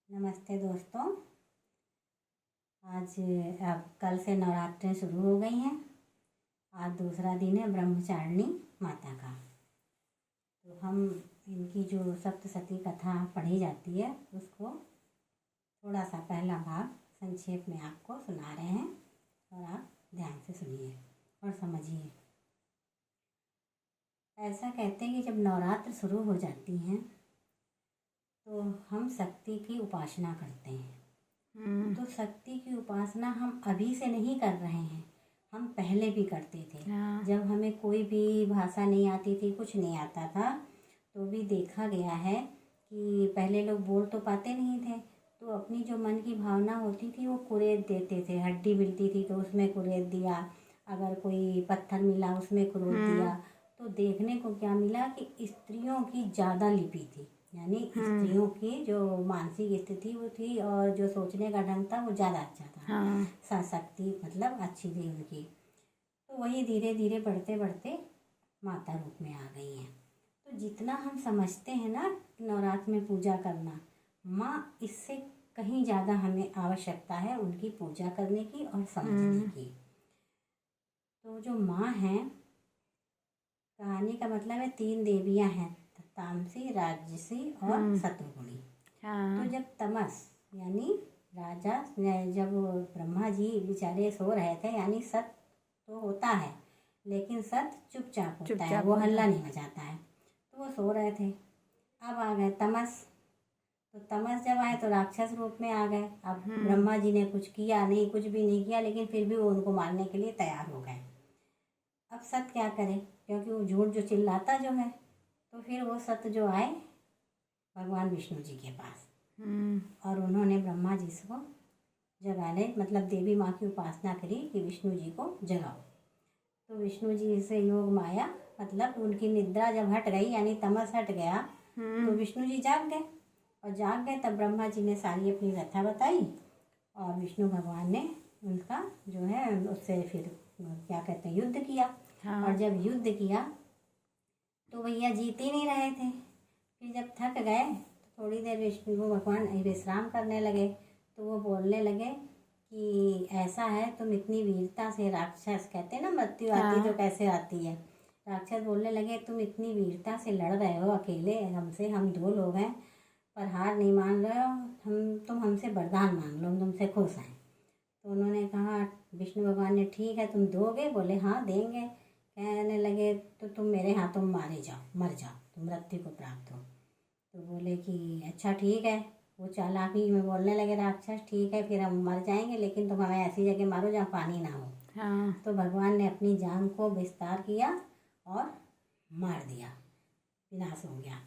नमस्ते दोस्तों। आज अब कल से नवरात्रें शुरू हो गई हैं। आज दूसरा दिन है ब्रह्मचारिणी माता का। तो हम इनकी जो सप्तशती कथा पढ़ी जाती है उसको थोड़ा सा पहला भाग संक्षेप में आपको सुना रहे हैं और आप ध्यान से सुनिए और समझिए। ऐसा कहते हैं कि जब नवरात्र शुरू हो जाती हैं तो हम शक्ति की उपासना करते हैं। तो शक्ति की उपासना हम अभी से नहीं कर रहे हैं, हम पहले भी करते थे। जब हमें कोई भी भाषा नहीं आती थी, कुछ नहीं आता था, तो भी देखा गया है कि पहले लोग बोल तो पाते नहीं थे, तो अपनी जो मन की भावना होती थी वो कुरेद देते थे। हड्डी मिलती थी तो उसमें कुरेद दिया, अगर कोई पत्थर मिला उसमें कुरेद दिया। तो देखने को क्या मिला कि स्त्रियों की ज़्यादा लिपि थी, यानी स्त्रियों की जो मानसिक स्थिति वो थी और जो सोचने का ढंग था वो ज़्यादा अच्छा था। शक्ति मतलब अच्छी थी उनकी। तो वही धीरे धीरे बढ़ते बढ़ते माता रूप में आ गई हैं। तो जितना हम समझते हैं ना नवरात्र में पूजा करना, माँ इससे कहीं ज़्यादा हमें आवश्यकता है उनकी पूजा करने की और समझने की। तो जो माँ हैं, कहानी का मतलब है 3 देवियाँ हैं, तामसी, राजसी और शत्रुघ्नी। तो जब तमस यानी राजा, जब ब्रह्मा जी बेचारे सो रहे थे, यानी सत तो होता है लेकिन सत चुपचाप होता है, वो हल्ला नहीं मचाता है। तो वो सो रहे थे, अब आ गए तमस। तो तमस जब आए तो राक्षस रूप में आ गए। अब ब्रह्मा जी ने कुछ किया नहीं, कुछ भी नहीं किया, लेकिन फिर भी वो उनको मारने के लिए तैयार हो गए। अब सत क्या करे, क्योंकि वो झूठ जो चिल्लाता जो है, तो फिर वो सत जो आए भगवान विष्णु जी के पास और उन्होंने ब्रह्मा जी को जगाने, मतलब देवी माँ की उपासना करी कि विष्णु जी को जगाओ। तो विष्णु जी से योग माया, मतलब उनकी निद्रा जब हट गई, यानी तमस हट गया, तो विष्णु जी जाग गए। और जाग गए तब ब्रह्मा जी ने सारी अपनी व्यथा बताई और विष्णु भगवान ने उनका जो है उससे फिर क्या कहते हैं युद्ध किया। और जब युद्ध किया तो भैया जीत ही नहीं रहे थे। फिर जब थक गए तो थोड़ी देर विष्णु भगवान विश्राम करने लगे। तो वो बोलने लगे कि ऐसा है, तुम इतनी वीरता से, राक्षस कहते हैं ना मृत्यु आती तो कैसे आती है, राक्षस बोलने लगे तुम इतनी वीरता से लड़ रहे हो अकेले हमसे, हम 2 लोग हैं पर हार नहीं मान रहे हो, तुम हमसे वरदान मांग लो, हम तुमसे खुश हैं। तो उन्होंने कहा, विष्णु भगवान ने, ठीक है तुम दोगे? बोले हाँ देंगे। कहने लगे तो तुम मेरे हाथों मारे जाओ, मर जाओ, तुम मृत्यु को प्राप्त हो। तो बोले कि अच्छा ठीक है। वो चालाकी में बोलने लगे राक्षस, ठीक है फिर हम मर जाएंगे, लेकिन तुम हमें ऐसी जगह मारो जहाँ पानी ना हो। तो भगवान ने अपनी जान को विस्तार किया और मार दिया, विनाश हो गया।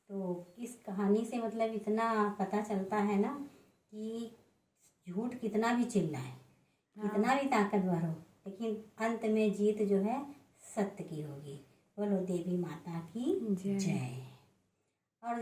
तो इस कहानी से मतलब इतना पता चलता है ना कि झूठ कितना भी चिल्लाए, कितना भी ताकतवर हो, लेकिन अंत में जीत जो है सत्य की होगी। बोलो देवी माता की जय। और